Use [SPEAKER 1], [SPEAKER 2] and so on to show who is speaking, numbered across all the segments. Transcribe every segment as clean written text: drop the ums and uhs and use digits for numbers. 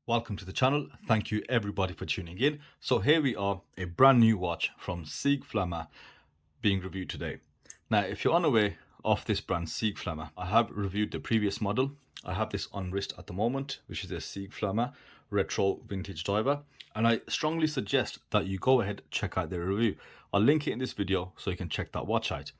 [SPEAKER 1] Welcome to the channel. Thank you everybody for tuning in. So here we are, a brand new watch from Seig Flamma being reviewed today. Now, if you're unaware of this brand Seig Flamma, I have reviewed the previous model. I have this on wrist at the moment, which is a Seig Flamma Retro Vintage Diver. And I strongly suggest that you go ahead, check out their review. I'll link it in this video so you can check that watch out.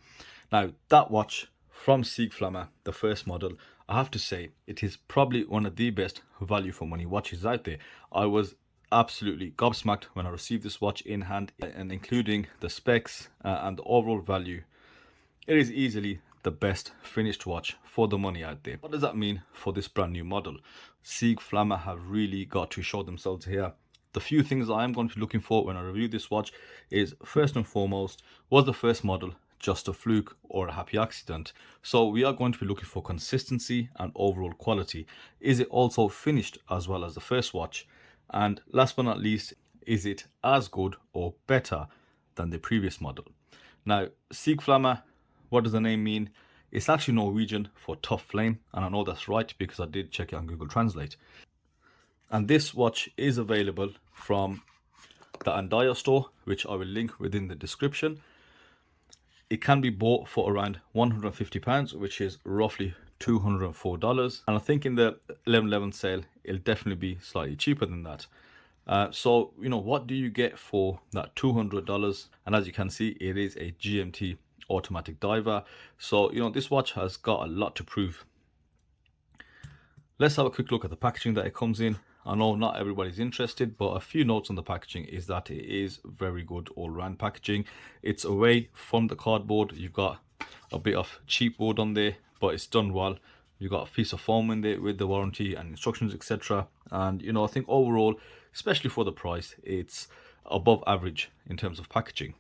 [SPEAKER 1] Now, that watch from Seig Flamma, the first model, I have to say it is probably one of the best value for money watches out there. I was absolutely gobsmacked when I received this watch in hand, and including the specs and the overall value, it is easily the best finished watch for the money out there. What does that mean for this brand new model? Seig Flamma have really got to show themselves here. The few things I am going to be looking for when I review this watch is, first and foremost, was the first model just a fluke or a happy accident? So we are going to be looking for consistency and overall quality. Is it also finished as well as the first watch? And last but not least, is it as good or better than the previous model? Now, Seig Flamma, what does the name mean? It's actually Norwegian for tough flame, and I know that's right because I did check it on Google Translate. And this watch is available from the Andaya store, which I will link within the description. It can be bought for around £150, which is roughly $204. And I think in the 11/11 sale, it'll definitely be slightly cheaper than that. So, what do you get for that $200? And as you can see, it is a GMT automatic diver. So, this watch has got a lot to prove. Let's have a quick look at the packaging that it comes in. I know not everybody's interested, but a few notes on the packaging is that it is very good all-round packaging. It's away from the cardboard. You've got a bit of cheap board on there, but it's done well. You've got a piece of foam in there with the warranty and instructions, etc. And I think overall, especially for the price, it's above average in terms of packaging.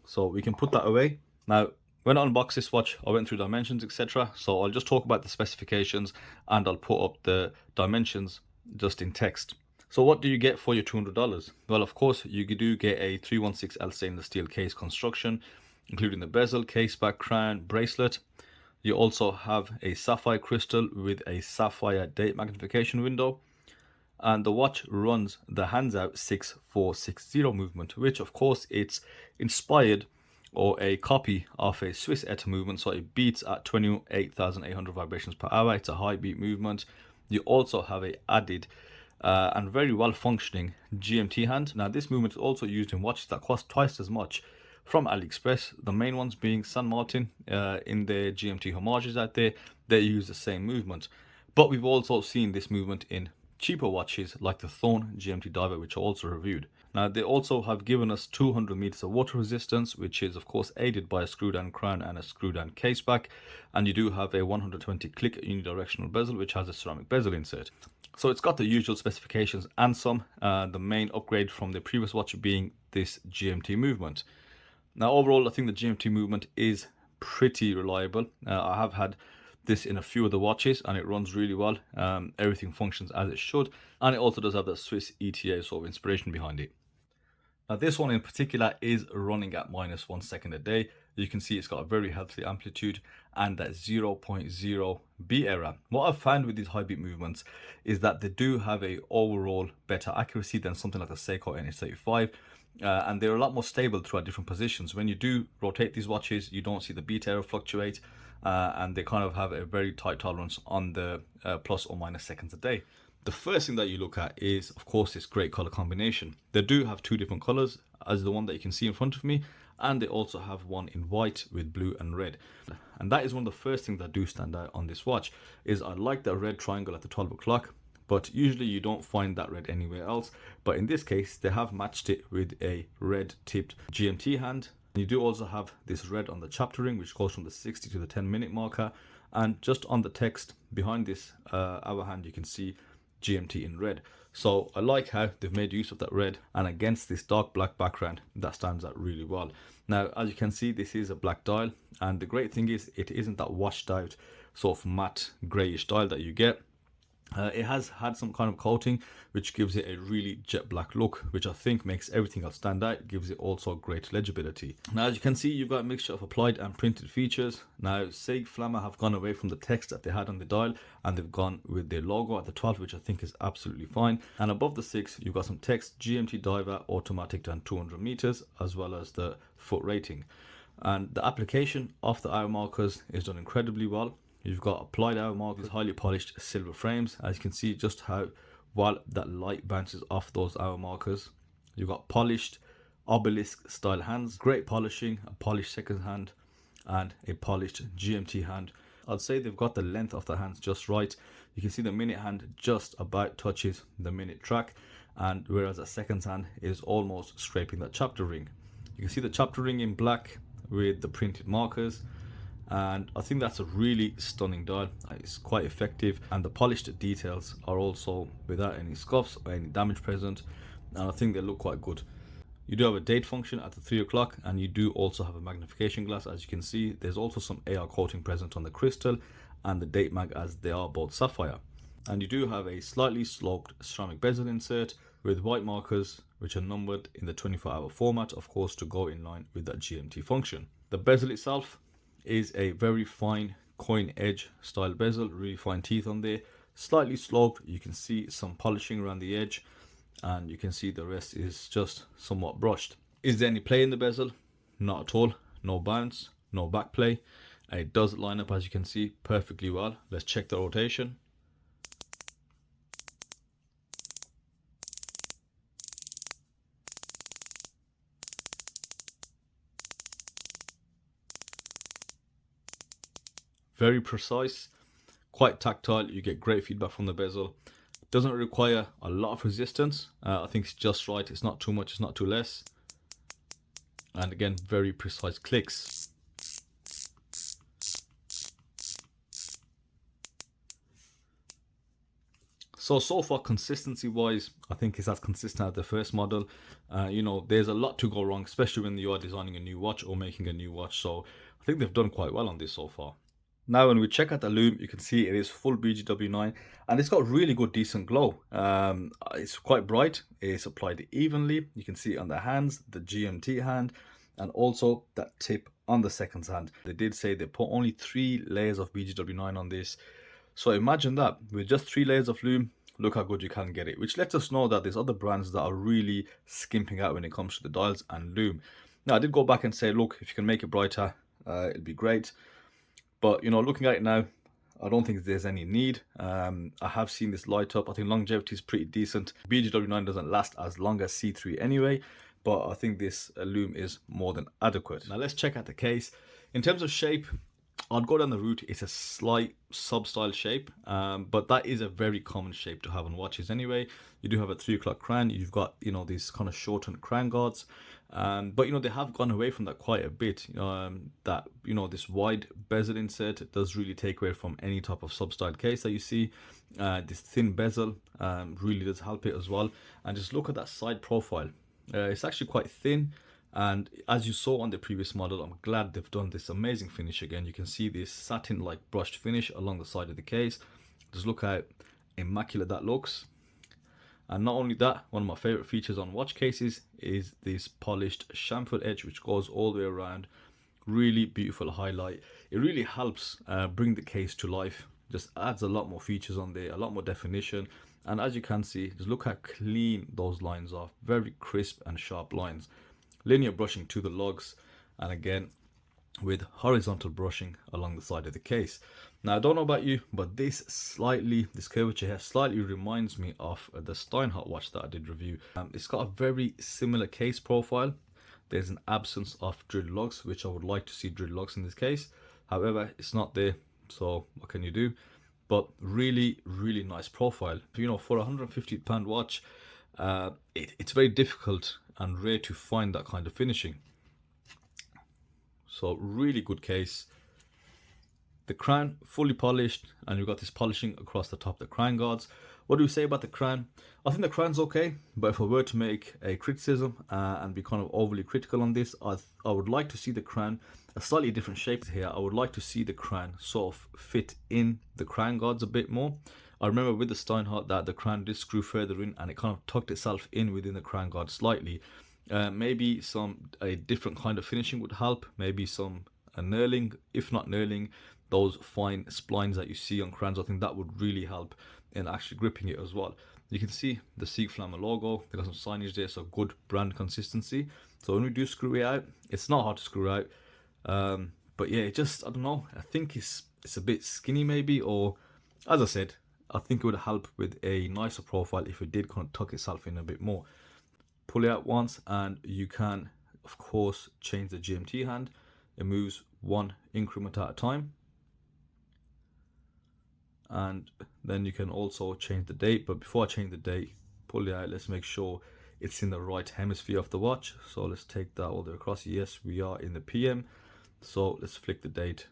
[SPEAKER 1] So we can put that away. Now, when I unboxed this watch, I went through dimensions, etc. So I'll just talk about the specifications and I'll put up the dimensions just in text. So what do you get for your $200? Well, of course, you do get a 316L stainless steel case construction, including the bezel, caseback, crown, bracelet. You also have a sapphire crystal with a sapphire date magnification window. And the watch runs the hands out 6460 movement, which of course it's inspired or a copy of a Swiss ETA movement, so it beats at 28,800 vibrations per hour. It's a high beat movement. You also have a added and very well functioning GMT hand. Now, this movement is also used in watches that cost twice as much from AliExpress. The main ones being San Martin in their GMT homages out there. They use the same movement, but we've also seen this movement in cheaper watches like the Thorn GMT Diver, which I also reviewed. Now, they also have given us 200 meters of water resistance, which is of course aided by a screw down crown and a screw down caseback. And you do have a 120 click unidirectional bezel, which has a ceramic bezel insert. So it's got the usual specifications and some. The main upgrade from the previous watch being this GMT movement. Now, overall, I think the GMT movement is pretty reliable. I have had this in a few of the watches and it runs really well. Everything functions as it should, and it also does have the Swiss ETA sort of inspiration behind it. Now, this one in particular is running at -1 second a day. You can see it's got a very healthy amplitude and that 0.0 beat error. What I've found with these high beat movements is that they do have a overall better accuracy than something like the Seiko NH35. And they're a lot more stable throughout different positions. When you do rotate these watches, you don't see the beat error fluctuate, and they kind of have a very tight tolerance on the plus or minus seconds a day. The first thing that you look at is, of course, this great color combination. They do have two different colors, as the one that you can see in front of me, and they also have one in white with blue and red. And that is one of the first things that do stand out on this watch, is I like the red triangle at the 12 o'clock. But usually you don't find that red anywhere else. But in this case, they have matched it with a red tipped GMT hand. You do also have this red on the chapter ring, which goes from the 60 to the 10-minute marker. And just on the text behind this hour hand, you can see GMT in red. So I like how they've made use of that red, and against this dark black background, that stands out really well. Now, as you can see, this is a black dial. And the great thing is it isn't that washed out sort of matte grayish dial that you get. It has had some kind of coating which gives it a really jet black look, which I think makes everything else stand out, gives it also great legibility. Now, as you can see, you've got a mixture of applied and printed features. Now, Seig Flamma have gone away from the text that they had on the dial and they've gone with their logo at the 12, which I think is absolutely fine. And above the 6, you've got some text: GMT Diver, automatic down 200 meters, as well as the foot rating. And the application of the hour markers is done incredibly well. You've got applied hour markers, highly polished silver frames. As you can see just how well that light bounces off those hour markers. You've got polished obelisk style hands, great polishing, a polished second hand and a polished GMT hand. I'd say they've got the length of the hands just right. You can see the minute hand just about touches the minute track, and whereas a second hand is almost scraping that chapter ring. You can see the chapter ring in black with the printed markers, and I think that's a really stunning dial. It's quite effective, and the polished details are also without any scuffs or any damage present, and I think they look quite good. You do have a date function at the 3 o'clock, and you do also have a magnification glass. As you can see, there's also some AR coating present on the crystal and the date mag, as they are both sapphire. And you do have a slightly sloped ceramic bezel insert with white markers which are numbered in the 24-hour format, of course, to go in line with that GMT function. The bezel itself is a very fine coin edge style bezel, really fine teeth on there, slightly sloped. You can see some polishing around the edge, and you can see the rest is just somewhat brushed. Is there any play in the bezel? Not at all. No bounce, no back play. It does line up, as you can see, perfectly well. Let's check the rotation. Very precise, quite tactile. You get great feedback from the bezel. Doesn't require a lot of resistance. I think it's just right. It's not too much, it's not too less. And again, very precise clicks. So far, consistency wise, I think it's as consistent as the first model. You know, there's a lot to go wrong, especially when you are designing a new watch or making a new watch. So I think they've done quite well on this so far. Now, when we check out the lume, you can see it is full BGW9, and it's got really good, decent glow. It's quite bright. It's applied evenly. You can see it on the hands, the GMT hand, and also that tip on the second hand. They did say they put only 3 layers of BGW9 on this. So imagine that, with just 3 layers of lume, look how good you can get it, which lets us know that there's other brands that are really skimping out when it comes to the dials and lume. Now, I did go back and say, look, if you can make it brighter, it'd be great. But, you know, looking at it now, I don't think there's any need. I have seen this light up. I think longevity is pretty decent. BGW9 doesn't last as long as C3 anyway, but I think this lume is more than adequate. Now, let's check out the case. In terms of shape, I'd go down the route. It's a slight sub-style shape, but that is a very common shape to have on watches anyway. You do have a 3 o'clock crown. You've got, you know, these kind of shortened crown guards. But, you know, they have gone away from that quite a bit. That, you know, this wide bezel insert does really take away from any type of sub-style case that you see. This thin bezel really does help it as well. And just look at that side profile. It's actually quite thin. And as you saw on the previous model, I'm glad they've done this amazing finish again. You can see this satin-like brushed finish along the side of the case. Just look how immaculate that looks. And not only that, one of my favorite features on watch cases is this polished chamfer edge, which goes all the way around. Really beautiful highlight. It really helps bring the case to life. Just adds a lot more features on there, a lot more definition. And as you can see, just look how clean those lines are. Very crisp and sharp lines. Linear brushing to the lugs, and again with horizontal brushing along the side of the case. Now, I don't know about you, but this curvature here slightly reminds me of the Steinhardt watch that I did review. It's got a very similar case profile. There's an absence of drilled lugs, which I would like to see drilled lugs in this case. However, it's not there, so what can you do? But really, really nice profile. You know, for a £150 watch, it's very difficult and rare to find that kind of finishing. So really good case. The crown fully polished, and you've got this polishing across the top of the crown guards. What do we say about the crown? I think the crown's okay, but if I were to make a criticism and be kind of overly critical on this, I would like to see the crown a slightly different shape here. I would like to see the crown sort of fit in the crown guards a bit more. I remember with the Steinhardt that the crown did screw further in and it kind of tucked itself in within the crown guard slightly. Maybe a different kind of finishing would help. Maybe a knurling, if not knurling, those fine splines that you see on crowns. I think that would really help in actually gripping it as well. You can see the Seig Flamma logo. They got some signage there, so good brand consistency. So when we do screw it out, it's not hard to screw out. But yeah, I don't know. I think it's a bit skinny maybe, or as I said, I think it would help with a nicer profile if it did kind of tuck itself in a bit more. Pull it out once and you can, of course, change the GMT hand. It moves one increment at a time. And then you can also change the date. But before I change the date, pull it out. Let's make sure it's in the right hemisphere of the watch. So let's take that all the way across. Yes, we are in the PM. So let's flick the date.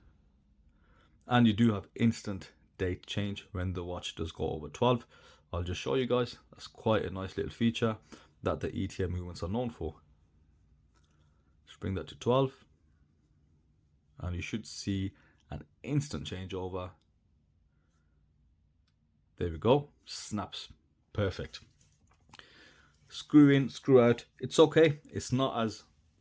[SPEAKER 1] And you do have instant date change when the watch does go over 12. I'll just show you guys. That's quite a nice little feature that the ETA movements are known for. Let's bring that to 12. And you should see an instant changeover. There we go. Snaps. Perfect. Screw in, screw out. It's okay. It's not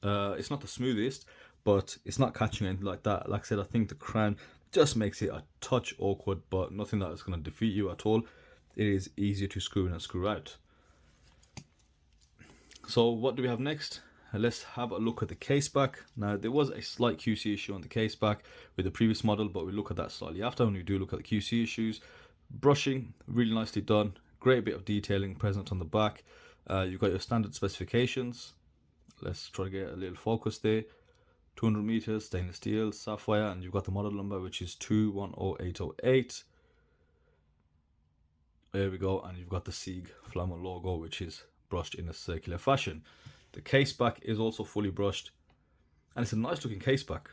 [SPEAKER 1] the smoothest, but it's not catching anything like that. Like I said, I think the crown just makes it a touch awkward, but nothing that is going to defeat you at all. It is easier to screw in and screw out. So what do we have next? Let's have a look at the Caseback. Now, there was a slight QC issue on the Caseback with the previous model, but we'll look at that slightly after when we do look at the QC issues. Brushing, really nicely done. Great bit of detailing present on the back. You've got your standard specifications. Let's try to get a little focus there. 200 meters, stainless steel, sapphire, and you've got the model number, which is 210808. There we go, and you've got the Seig Flamma logo, which is brushed in a circular fashion. The Caseback is also fully brushed, and it's a nice looking Caseback.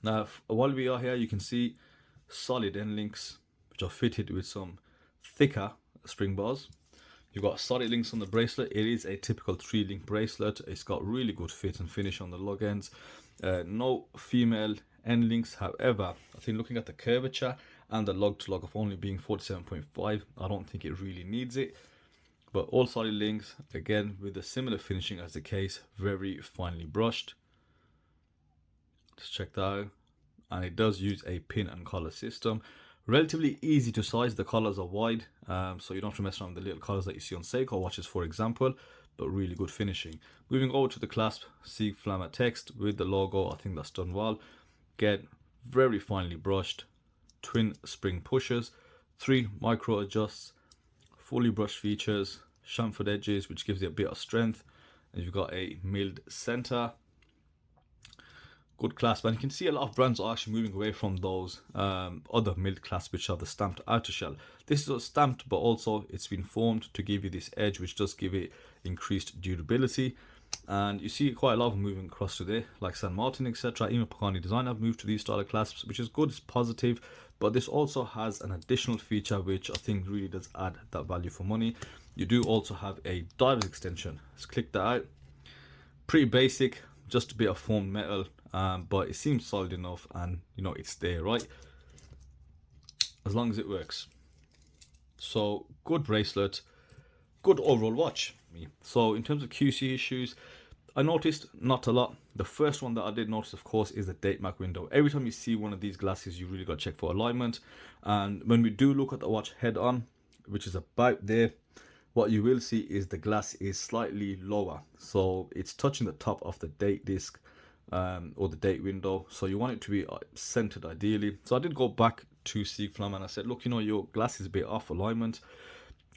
[SPEAKER 1] Now, while we are here, you can see solid end links, which are fitted with some thicker spring bars. You've got solid links on the bracelet. It is a typical 3-link bracelet. It's got really good fit and finish on the lug ends. No female end links. However, I think looking at the curvature and the lug to lug of only being 47.5, I don't think it really needs it. But all solid links, again, with a similar finishing as the case, very finely brushed. Let's check that out. And it does use a pin and collar system. Relatively easy to size. The collars are wide, so you don't have to mess around with the little collars that you see on Seiko watches, for example, but really good finishing. Moving over to the clasp, Seig Flamma text with the logo. I think that's done well. Again, very finely brushed. Twin spring pushers, 3 micro adjusts, fully brushed features, chamfered edges, which gives it a bit of strength, and you've got a milled center. Good clasp, and you can see a lot of brands are actually moving away from those other milled clasps which are the stamped outer shell. This is stamped, but also it's been formed to give you this edge, which does give it increased durability. And you see quite a lot of them moving across to there, like San Martin, etc. Even Pagani Design have moved to these style of clasps, which is good, it's positive. But this also has an additional feature which I think really does add that value for money. You do also have a diver's extension. Let's click that out. Pretty basic, just a bit of formed metal. But it seems solid enough, and you know it's there, right? As long as it works. So good bracelet, good overall watch. So in terms of QC issues, I noticed not a lot. The first one that I did notice, of course, is the date mark window. Every time you see one of these glasses, you really got to check for alignment. And when we do look at the watch head on, which is about there, what you will see is the glass is slightly lower. So it's touching the top of the date disc. Or the date window, so you want it to be centered ideally. So I did go back to Seig Flamma and I said, look, you know, your glass is a bit off alignment,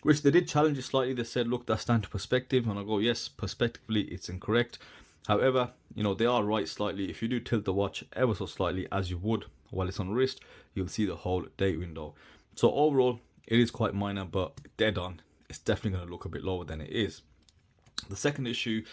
[SPEAKER 1] which they did challenge it slightly. They said, look, that's down to perspective, and I go, yes, perspectively it's incorrect. However, you know, they are right slightly. If you do tilt the watch ever so slightly, as you would while it's on wrist, you'll see the whole date window. So overall, it is quite minor, but dead on, it's definitely going to look a bit lower than it is. The second issue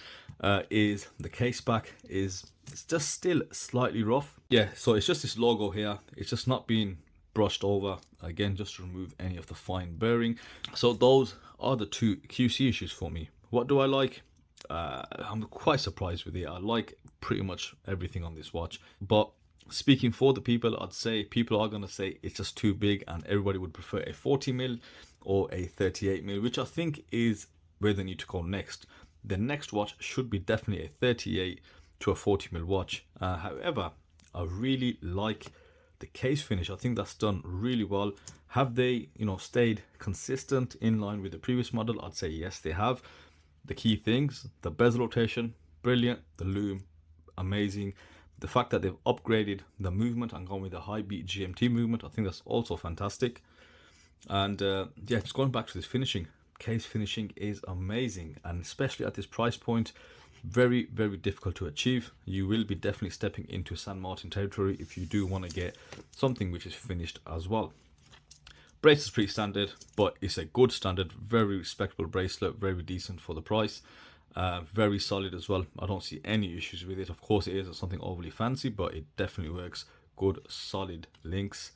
[SPEAKER 1] is the Caseback it's just still slightly rough. Yeah, so it's just this logo here. It's just not being brushed over, again, just to remove any of the fine burring. So those are the 2 QC issues for me. What do I like? I'm quite surprised with it. I like pretty much everything on this watch, but Speaking for the people, I'd say people are going to say it's just too big, and everybody would prefer a 40mm or a 38mm, which I think is where they need to go next. The next watch should be definitely a 38 to a 40mm watch. However, I really like the case finish. I think that's done really well. Have they, stayed consistent in line with the previous model? I'd say yes, they have. The key things: the bezel rotation, brilliant; the lume, amazing; the fact that they've upgraded the movement and gone with a high beat GMT movement, I think that's also fantastic. And yeah, just going back to this finishing, case finishing is amazing, and especially at this price point, very, very difficult to achieve. You will be definitely stepping into San Martin territory if you do want to get something which is finished as well. Bracelet's pretty standard, but it's a good standard, very respectable bracelet, very decent for the price. Very solid as well. I don't see any issues with it. Of course, it is something overly fancy, but it definitely works. Good, solid links,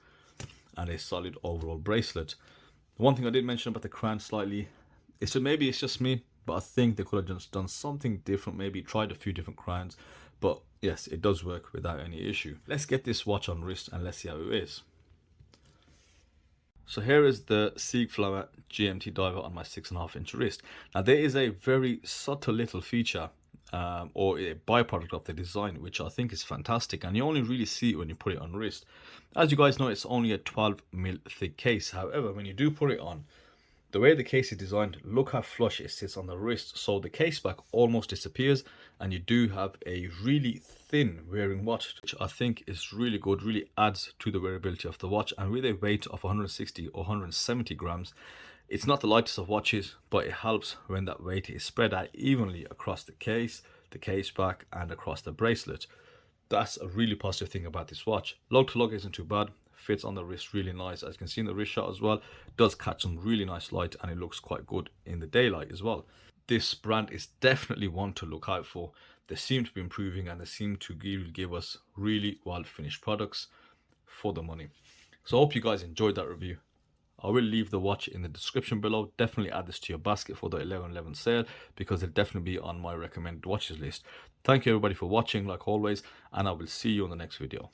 [SPEAKER 1] and a solid overall bracelet. The one thing I did mention about the crown slightly, is that maybe it's just me, but I think they could have just done something different, maybe tried a few different crowns. But yes, it does work without any issue. Let's get this watch on wrist and let's see how it is. So here is the Seig Flamma GMT Diver on my 6.5-inch wrist. Now there is a very subtle little feature or a byproduct of the design, which I think is fantastic, and you only really see it when you put it on wrist. As you guys know, it's only a 12mm thick case. However, when you do put it on, the way the case is designed, look how flush it sits on the wrist. So the case back almost disappears, and you do have a really thin wearing watch, which I think is really good, really adds to the wearability of the watch. And with a weight of 160 or 170 grams, it's not the lightest of watches, but it helps when that weight is spread out evenly across the case back, and across the bracelet. That's a really positive thing about this watch. Lug to lug isn't too bad, fits on the wrist really nice. As you can see in the wrist shot as well, it does catch some really nice light, and it looks quite good in the daylight as well. This brand is definitely one to look out for. They seem to be improving, and they seem to give us really well finished products for the money. So I hope you guys enjoyed that review. I will leave the watch in the description below. Definitely add this to your basket for the 11/11 sale, because it'll definitely be on my recommended watches list. Thank you everybody for watching, like always, and I will see you on the next video.